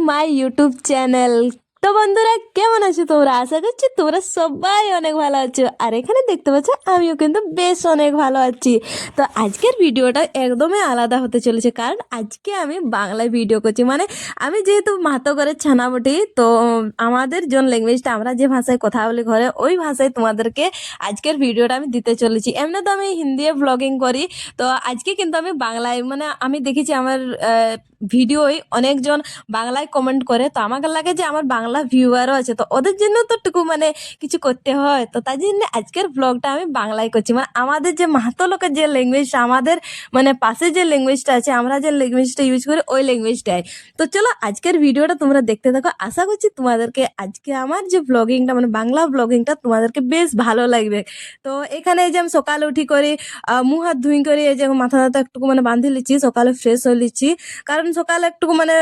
My YouTube channel. তো বন্ধুরা, কেমন আছো তোমরা? আশা করছি তোমরা সবাই অনেক ভালো আছো। আর এখানে দেখতে পাচ্ছ আমিও কিন্তু বেশ অনেক ভালো আছি। তো আজকের ভিডিওটা একদমই আলাদা হতে চলেছে, কারণ আজকে আমি বাংলায় ভিডিও করছি। মানে আমি যেহেতু মাতো ঘরের ছানা বটি, তো আমাদের জন ল্যাঙ্গুয়েজটা, আমরা যে ভাষায় কথা বলি ঘরে, ওই ভাষায় তোমাদেরকে আজকের ভিডিওটা আমি দিতে চলেছি। এমনি তো আমি হিন্দি ব্লগিং করি, তো আজকে কিন্তু আমি বাংলায়, মানে আমি দেখেছি আমার ভিডিওই অনেকজন বাংলায় কমেন্ট করে, তো আমাকে লাগে যে আমার বাংলা ভিউয়ারও আছে, তো ওদের জন্য তো টুকু মানে কিছু করতে হয়। তো তাই জন্য আজকের ব্লগটা আমি বাংলায় করছি। মানে আমাদের যে মাহাতো লোকের যে ল্যাঙ্গুয়েজটা, আমাদের মানে পাশে যে ল্যাঙ্গুয়েজটা আছে, আমরা যে ল্যাঙ্গুয়েজটা ইউজ করি, ওই ল্যাঙ্গুয়েজটাই। তো চলো আজকের ভিডিওটা তোমরা দেখতে থাকো। আশা করছি তোমাদেরকে আজকে আমার যে ব্লগিংটা, মানে বাংলা ব্লগিংটা তোমাদেরকে বেশ ভালো লাগবে। তো এখানে এই যে আমি সকালে উঠি করে মুখ হাত ধুই করে, এই যে মাথা টাথা একটু মানে বাঁধি লিচ্ছি, সকালে ফ্রেশ হয়ে লিচ্ছি। কারণ সকালে একটু মানে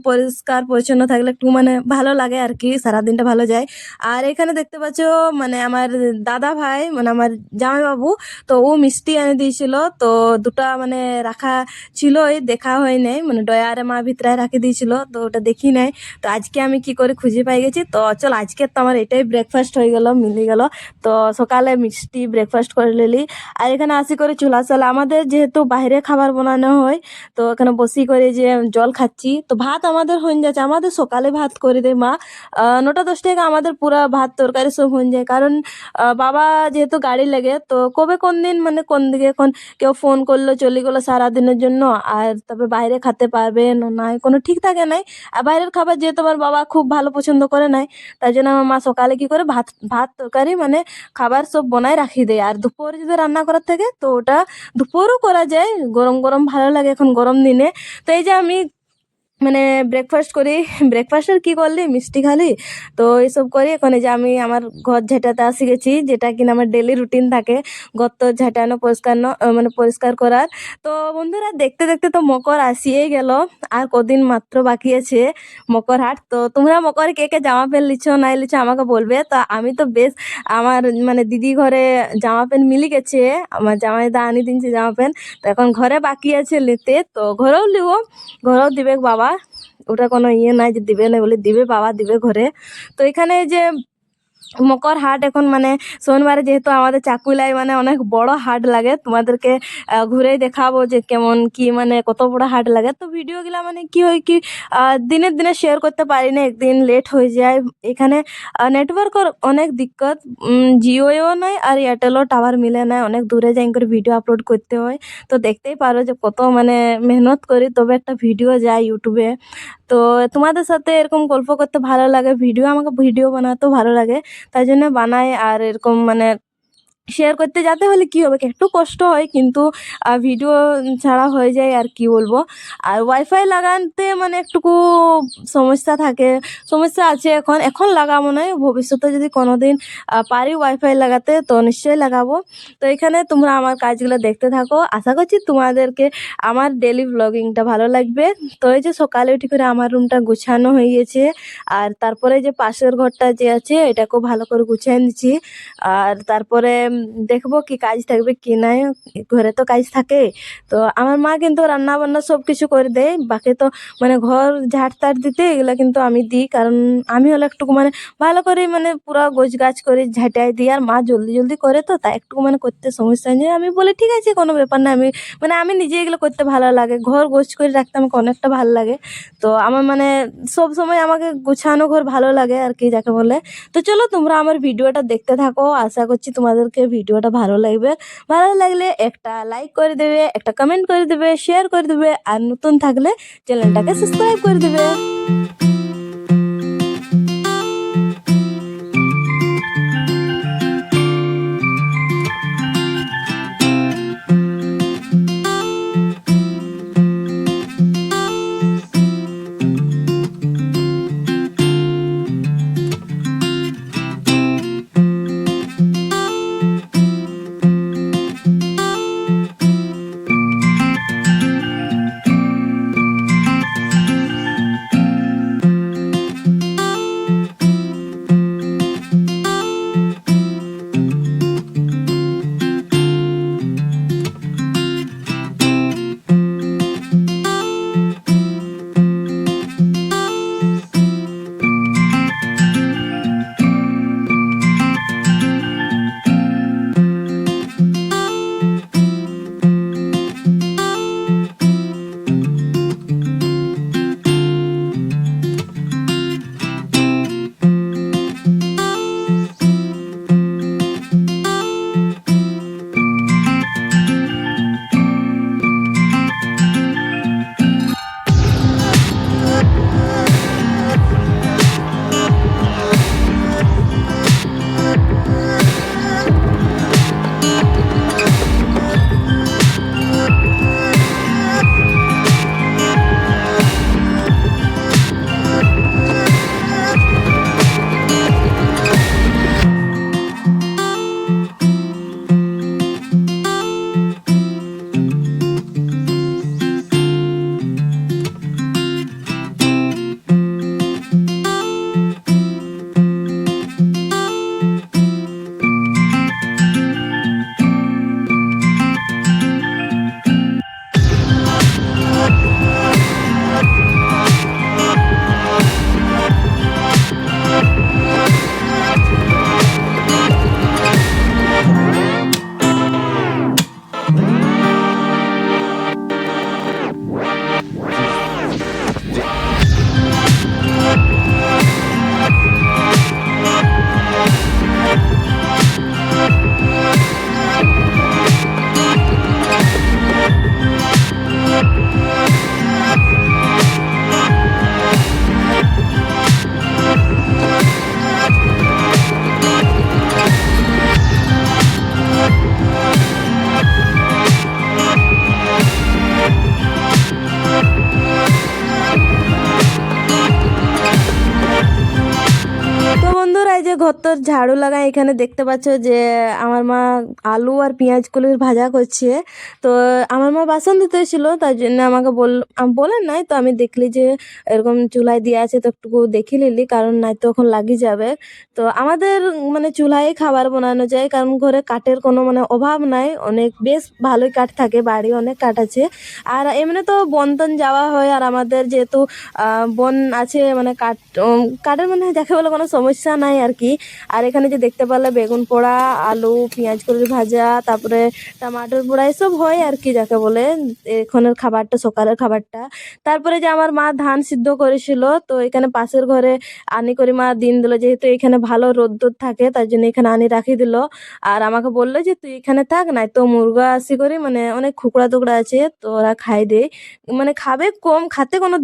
পরিষ্কার পরিচ্ছন্ন থাকলে একটু মানে ভালো লাগে আর কি, সারাদিনটা ভালো যায়। আর এখানে দেখতে পাচ্ছ মানে আমার দাদা ভাই, মানে আমার জামাইবাবু, তো ও মিষ্টি এনে দিয়েছিল। তো দুটা মানে রাখা ছিল, ওই দেখা হয় নাই, মানে ডয়ারে মা ভিতরে রাখি দিয়েছিল, তো ওটা দেখি নাই। তো আজকে আমি কি করে খুঁজে পাই গেছি। তো চল আজকে তো আমার এটাই ব্রেকফাস্ট হয়ে গেল, মিলে গেল। তো সকালে মিষ্টি ব্রেকফাস্ট করে নিলি। আর এখানে আসি করে চুলা চালা, আমাদের যেহেতু বাইরে খাবার বানানো হয়, তো এখানে বসি করে যে জল খাচ্ছি। তো ভাত আমাদের হয়ে যাচ্ছে, আমাদের সকালে ভাত করে দেয় মা। 9টা 10 থেকে আমাদের পুরা ভাত তরকারি সব হয়ে যায়। কারণ বাবা যেহেতু গাড়ি লাগে, তো কবে কোন দিন মানে কোন দিকে এখন কেউ ফোন করলো চলে গেলো সারাদিনের জন্য, আর তারপরে বাইরে খেতে পারবে না, কোনো ঠিক থাকে নাই। আর বাইরের খাবার যেহেতু আমার বাবা খুব ভালো পছন্দ করে নাই, তাই জন্য আমার মা সকালে কি করে ভাত ভাত তরকারি মানে খাবার সব বনায় রাখি দেয়। আর দুপুরে যদি রান্না করার থাকে, তো ওটা দুপুরও করা যায়, গরম গরম ভালো লাগে এখন গরম দিনে। তো এই যে আমি মানে ব্রেকফাস্ট করি, ব্রেকফাস্টের কি করলি, মিষ্টি খালি, তো এইসব করি। এখন এই যে আমি আমার ঘর ঝাঁটাতে আসি গেছি, যেটা কিনা আমার ডেলি রুটিন থাকে, ঘর তো ঝাঁটানো পরিষ্কার মানে পরিষ্কার করার। তো বন্ধুরা, দেখতে দেখতে তো মকর আসিয়েই গেল, আর কদিন মাত্র বাকি আছে মকর হাট। তো তোমরা মকরে কে কে জামা প্যান্ট লিচ্ছ নাই লিচ্ছ আমাকে বলবে। তো আমি তো বেশ, আমার মানে দিদি ঘরে জামা প্যান্ট মিলি গেছে, আমার জামাইদা আনি দিনছে জামা প্যান্ট। তো এখন ঘরে বাকি আছে নিতে, তো ঘরেও লিব, ঘরেও দিবে বাবা। ওটা কোনো ইয়ে নাই যে দিবে না বলে, দিবে বাবা, দিবে ঘরে। তো এখানে যে মকর হাট এখন মানে শনিবারে, যেহেতু আমাদের চাকুলায় মানে অনেক বড় হাট লাগে, তোমাদেরকে ঘুরেই দেখাবো যে কেমন কি মানে কত বড় হাট লাগে। তো ভিডিওগুলা মানে কি হয় কি, দিনের দিনে শেয়ার করতে পারি না, একদিন লেট হয়ে যায়। এখানে নেটওয়ার্কের অনেক দিক্কত, জিওও নয় আর এয়ারটেলও টাওয়ার মিলে না, অনেক দূরে যাই করে ভিডিও আপলোড করতে হয়। তো দেখতেই পারো যে কত মানে মেহনত করি তবে একটা ভিডিও যায় ইউটিউবে। তো তোমাদের সাথে এরকম গল্প করতে ভালো লাগে, আমাকে ভিডিও বানাতেও ভালো লাগে, তাই জন্য বানাই। আর এরকম মানে শেয়ার করতে যাতে হলে কি হবে, একটু কষ্ট হয়, কিন্তু ভিডিও ছাড়া হয়ে যায় আর কি বলবো। আর ওয়াইফাই লাগাতে মানে একটুকু সমস্যা থাকে, সমস্যা আছে। এখন এখন লাগাবো না, ভবিষ্যতে যদি কোনোদিন পারি ওয়াইফাই লাগাতে, তো নিশ্চয়ই লাগাবো। তো এখানে তোমরা আমার কাজগুলো দেখতে থাকো, আশা করছি তোমাদেরকে আমার ডেলি ব্লগিংটা ভালো লাগবে। তো এই যে সকালে উঠে করে আমার রুমটা গুছানো হয়ে গেছে, আর তারপরে যে পাশের ঘরটা যে আছে এটাকেও ভালো করে গুছিয়ে নিচ্ছি। আর তারপরে দেখবো কি কাজ থাকবে কি নাই, ঘরে তো কাজ থাকে। তো আমার মা কিন্তু রান্না বান্না সব কিছু করে দেয়, বাকি তো মানে ঘর ঝাড় টাড় দিতে এগুলো কিন্তু আমি দিই, কারণ আমি হলে একটু মানে ভালো করে মানে পুরো গোছ গাছ করে ঝাঁটাই দিই। আর মা জলদি জলদি করে, তো তাই একটু মানে করতে সমস্যা নেই, আমি বলি ঠিক আছে কোনো ব্যাপার না। আমি নিজে এগুলো করতে ভালো লাগে, ঘর গোছ করে রাখতে আমাকে অনেকটা ভালো লাগে। তো আমার মানে সব সময় আমাকে গোছানো ঘর ভালো লাগে আর কি, যাকে বলে। তো চলো তোমরা আমার ভিডিওটা দেখতে থাকো, আশা করছি তোমাদেরকে ভিডিওটা ভালো লাগবে। ভালো লাগলে একটা লাইক করে দেবে, একটা কমেন্ট করে দেবে, শেয়ার করে দেবে, আর নতুন থাকলে চ্যানেলটাকে সাবস্ক্রাইব করে দেবে। বন্ধুরা, এই যে ঘরটার ঝাড়ু লাগাই, এখানে দেখতে পাচ্ছ যে আমার মা আলু আর পেঁয়াজ কলির ভাজা করছে। তো আমার মা বাসন ধুতে ছিল, তার জন্য আমাকে বলেন নাই, তো আমি দেখলি যে এরকম চুলায় দিয়ে আছে, তো একটু দেখি নিলি, কারণ নাই তো এখন লাগি যাবে। তো আমাদের মানে চুলায় খাবার বানানো যায়, কারণ ঘরে কাঠের কোনো মানে অভাব নাই, অনেক বেশ ভালোই কাঠ থাকে, বাড়ি অনেক কাঠ আছে। আর এমনি তো বন টন যাওয়া হয়, আর আমাদের যেহেতু বন আছে, মানে কাঠের মানে যাকে বলে কোনো সমস্যা নাই আর কি। আর এখানে যে দেখতে পারলে বেগুন পোড়া, আলু পেঁয়াজ কলির ভাজা, তারপরে টমাটোর পোড়া, এসব হয় আর কি যাকে বলে এখনের খাবারটা, সকালের খাবারটা। তারপরে যে আমার মা ধান সিদ্ধ করেছিল, তো এখানে পাশের ঘরে আনি করে মা দিন দিল, যেহেতু এখানে ভালো রোদ্দুর থাকে, তার জন্য এখানে আনি রাখি দিল। আর আমাকে বললো যে তুই এখানে থাক, নাই তো মুরগা আসি করে, মানে অনেক খুকড়া টুকরা আছে, তো ওরা খাই দে, মানে খাবে কম, খাতে কোনো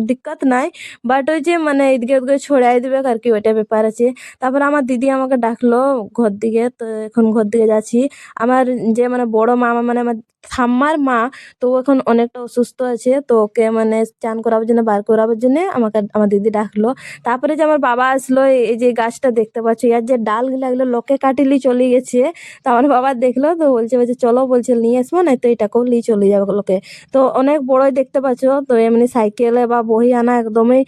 দিক্কত নাই, বাট ওই যে মানে এদিকে ওদিকে ছড়াই দিবে আর কি, ওইটা ব্যাপার আছে। তারপর আমার দিদি আমাকে ডাকলো ঘর দিকে, তো এখন ঘর দিকে যাচ্ছি। আমার যে মানে বড় মামা, মানে আমার ঠাম্মার মা, তো ও এখন অনেকটা অসুস্থ আছে, তো ওকে মানে চান করাবার জন্য, বার করাবার জন্য আমাকে আমার দিদি ডাকলো। তারপরে যে আমার বাবা আসলো, এই যে গাছটা দেখতে পাচ্ছ, ইয়ার যে ডালগুলা এগুলো লোকে কাটিলি চলে গেছে। তো আমার বাবা দেখলো, তো বলছে চলো, বলছে নিয়ে আসবো, না তো এটাকেও নিয়ে চলে যাবে লোকে। তো অনেক বড়ই দেখতে পাচ্ছ, তো এমনি সাইকেলে বা বহি আনা একদমই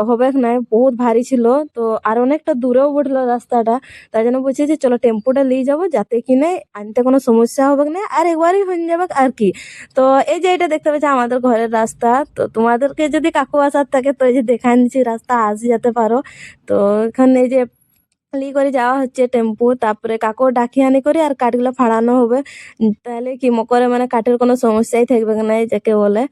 হবে না, বহুত ভারী ছিল। তো আর অনেকটা দূরেও উঠলো রাস্তাটা, তাই জন্য বলছি যে চলো টেম্পোটা নিয়ে যাবো, যাতে কিনে আনতে কোনো সমস্যা হবে না, আর একবারই হয়ে যাবে আর কি। তো এই যে এটা দেখতে পাচ্ছি আমাদের ঘরের রাস্তা, তো তোমাদেরকে যদি কাকু আসার থাকে, তো এই যে দেখাই দিচ্ছি, রাস্তা আসি যেতে পারো। তো এখানে এই যে লি করে যাওয়া হচ্ছে টেম্পু, তারপরে কাকু ডাকি আনি করে আর কাঠগুলো ফাড়ানো হবে। তাহলে কি মকরে মানে কাঠের কোনো সমস্যাই থাকবে না, যাকে বলে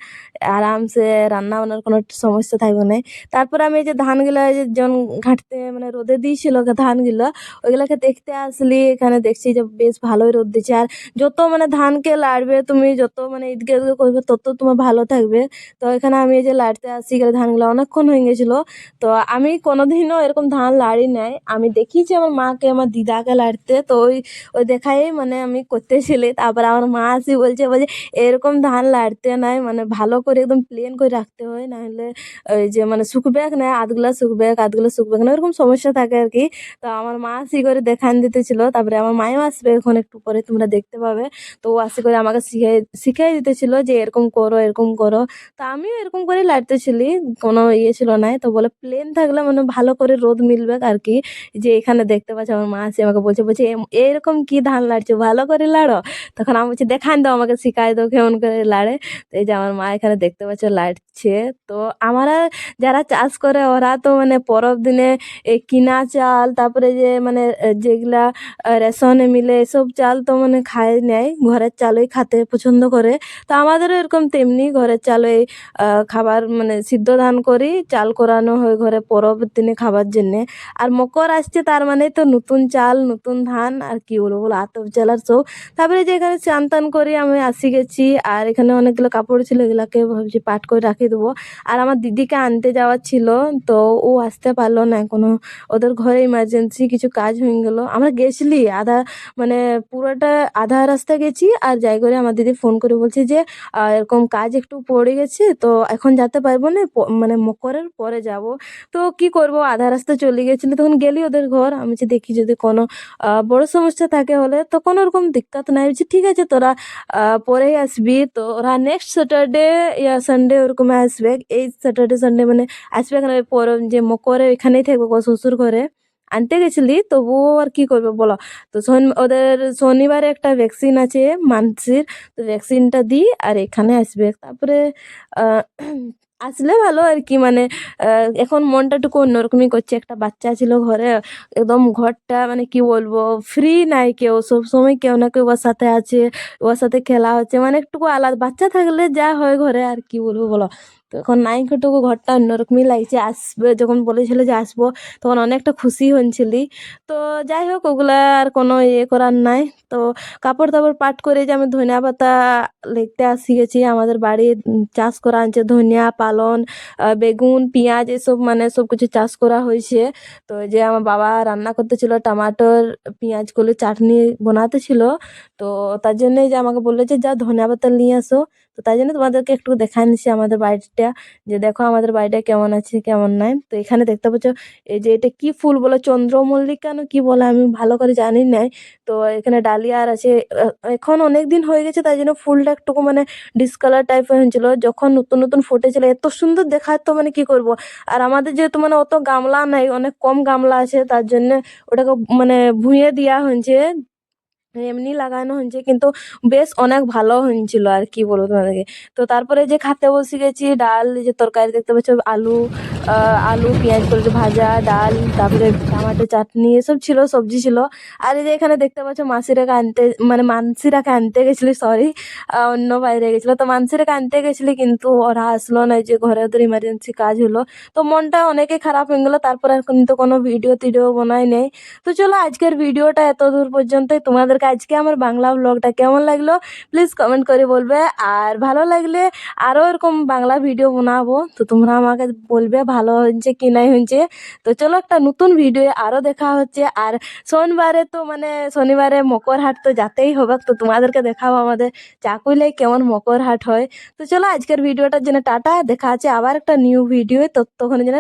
আরামসে রান্না বান্নার কোনো সমস্যা থাকবে না। তারপরে আমি এই যে ধানগুলো, এই যে জন ঘাটতে মানে রোদে দিয়েছিল ধানগুলো, ওইগুলোকে দেখতে আসলি, এখানে দেখছি যে বেশ ভালোই রোদ দিচ্ছে। আর যত মানে ধানকে লাড়বে তুমি, যত মানে এদিকে ওদিকে করবে, তত তোমার ভালো থাকবে। তো এখানে আমি এই যে লাড়তে আসি গেলে, ধানগুলো অনেকক্ষণ হয়ে গেছিল। তো আমি কোনোদিনও এরকম ধান লাড়ি নাই, আমি দেখিছি আমার মাকে, আমার দিদাকে লাড়তে, তো ওই ওই দেখাই মানে আমি করতেছিলি। তারপর আমার মা আসি বলছে এরকম ধান লাড়তে নাই, মানে ভালো করে একদম প্লেন করে রাখতে হয়, না হলে ওই যে মানে শুকবে না, আধগুলো শুকবে না, এরকম সমস্যা থাকে আর কি। তো আমার মা আসি করে দেখান দিতেছিল, তারপরে আমার মাও আসবে এখন একটু পরে, তোমরা দেখতে পাবে। তো ও আসি করে আমাকে শিখাই দিতেছিল যে এরকম করো, এরকম করো। তো আমিও এরকম করে লাড়তেছিলি, কোনো ইয়ে ছিল না। তো বলে প্লেন থাকলে মানে ভালো করে রোদ মিলবে আর কি। যে এখানে দেখতে পাচ্ছি আমার মা আসে আমাকে বলছে এরকম কি ধান লাড়ছো, ভালো করে লাড়ো। তখন আমি বলছি দেখান দাও, আমাকে শিখাই দাও কেমন করে লাড়ে। তো এই যে আমার মা এখানে দেখতে পাচ্ছ লাড়ছে। তো আমরা যারা চাষ করে, ওরা তো মানে পরব দিনে এই কিনা চাল, তারপরে যে মানে যেগুলা রেশনে মিলে, এসব চাল তো মানে খায় নেয়, ঘরের চালই খাতে পছন্দ করে। তো আমাদেরও এরকম তেমনি ঘরের চালই খাবার মানে সিদ্ধ ধান করি, চাল করানো হয় ঘরে পরবের দিনে খাবার জন্যে। আর মকর আসছে, তার মানে তো নতুন চাল, নতুন ধান, আর কি বলবো বলো, আতপ চালার সব। তারপরে যে এখানে স্নান টান করে আমি আসি গেছি, আর এখানে অনেকগুলো কাপড় ছিল, এগুলাকে ভাবছি পাট করে রাখি দেবো। আর আমার দিদিকে আনতে যাওয়ার ছিল, তো ও আসতে পারলো না কোনো, ওদের ঘরে ইমার্জেন্সি কিছু কাজ হয়ে গেলো। আমরা গেছিলি আধা, মানে পুরোটা আধা রাস্তা গেছি, আর যাই করে আমার দিদি ফোন করে বলছে যে এরকম কাজ একটু পড়ে গেছে, তো এখন যেতে পারবো না, মানে মকরের পরে যাব। তো কি করব, আধা রাস্তা চলে গেছিলি, তখন গেলি ওদের ঘর, আমি যে দেখি যদি কোনো বড় সমস্যা থাকে হলে, তো কোনো রকম দিক্কত নাই, বলছি ঠিক আছে তোরা পরেই আসবি। তো ওরা নেক্সট স্যাটারডে ইয়া সানডে ওরকম আসবে, এই স্যাটারডে সানডে মানে আসবে এখানে, পরে যে মকরে এখানেই থাকবো শ্বশুর ঘরে। আনতে গেছিলি, তবুও আর কি করবে বলো। তো ওদের শনিবারে একটা ভ্যাকসিন আছে মানসির, তো ভ্যাকসিনটা দিই আর এখানে আসবে। তারপরে আহ, আসলে ভালো আর কি, মানে এখন মনটা একটু অন্যরকমই করছে, একটা বাচ্চা ছিল ঘরে, একদম ঘরটা মানে কি বলবো, ফ্রি নাই, কেউ সব সময় কেউ না কেউ ওর সাথে আছে, ওর সাথে খেলা হচ্ছে, মানে একটু আলাদা, বাচ্চা থাকলে যা হয় ঘরে, আর কি বলবো বলো। তো এখন নাইটুকু ঘরটা অন্যরকমই লাগছে, আসবে যখন বলেছিল যে আসবো, তখন অনেকটা খুশি হয়েছিলি। তো যাই হোক, ওগুলা আর কোনো ইয়ে করার নাই। তো কাপড় তাপড় পাট করে যে আমি ধনিয়া পাতা লিখতে আসি গেছি, আমাদের বাড়ি চাষ করা আছে, ধনিয়া পালন, বেগুন পেঁয়াজ, এসব মানে সব কিছু চাষ করা হয়েছে। তো এই যে আমার বাবা রান্না করতেছিল, টমাটোর পেঁয়াজ গুলো চাটনি বানাতে ছিল। তো তার জন্যই যে আমাকে বললো যে যা ধনিয়া পাতা নিয়ে আসো। তো তাই জন্য তোমাদেরকে একটু দেখাই নিচ্ছি আমাদের বাড়িটা, যে দেখো আমাদের বাড়িটা কেমন আছে কেমন নাই। তো এখানে দেখতে পাচ্ছ এই যে এটা কি ফুল বলে, চন্দ্রমল্লিকা না কি বলে আমি ভালো করে জানি নাই। তো এখানে ডালিয়া আর আছে। এখন অনেক দিন হয়ে গেছে তাই জন্য ফুলটা একটু মানে ডিসকালার টাইপের হয়েছিল, যখন নতুন নতুন ফুটেছিল এত সুন্দর দেখাতো মানে কি করব। আর আমাদের যেহেতু মানে অত গামলা নাই, অনেক কম গামলা আছে, তার জন্য ওটাকে মানে ভুঁইয়ে দেওয়া হয়েছে, এমনি লাগানো হয়েছে, কিন্তু বেশ অনেক ভালো হয়েছিল আর কি বলবো তোমাদেরকে। তো তারপরে যে খাতে বসে গেছি, ডাল যে তরকারি দেখতে পাচ্ছ, আলু আলু পেঁয়াজ করে যে ভাজা, ডাল, তারপরে টমাটো চাটনি এসব ছিল, সবজি ছিল। আর এই যে এখানে দেখতে পাচ্ছ মাসিরাকে আনতে মানে মানসিরাকে আনতে গেছিলি, সরি অন্য বাইরে গেছিলো, তো মানসিরাকে আনতে গেছিলি কিন্তু ওরা আসলো না, যে ঘরে ওদের ইমার্জেন্সি কাজ হলো। তো মনটা অনেকে খারাপ হয়ে গেলো, তারপরে আর কিন্তু কোনো ভিডিও টিডিও বানাই নেই। তো চলো আজকের ভিডিওটা এত দূর পর্যন্তই। তোমাদেরকে আজকে আমার বাংলা ব্লগটা কেমন লাগলো প্লিজ কমেন্ট করে বলবে, আর ভালো লাগলে আরও এরকম বাংলা ভিডিও বানাবো, তো তোমরা আমাকে বলবে ভালো হয়েছে কি নাই হয়েছে। তো চলো একটা নতুন ভিডিও আরও দেখা হচ্ছে। আর সোমবারে তো মানে শনিবারে মকর হাট তো যেতেই হবে, তো তোমাদেরকে দেখাবো আমাদের চাকুইলে কেমন মকর হাট হয়। তো চলো আজকের ভিডিওটার জন্য টাটা, দেখা আছে আবার একটা নিউ ভিডিও, ততক্ষণের জন্য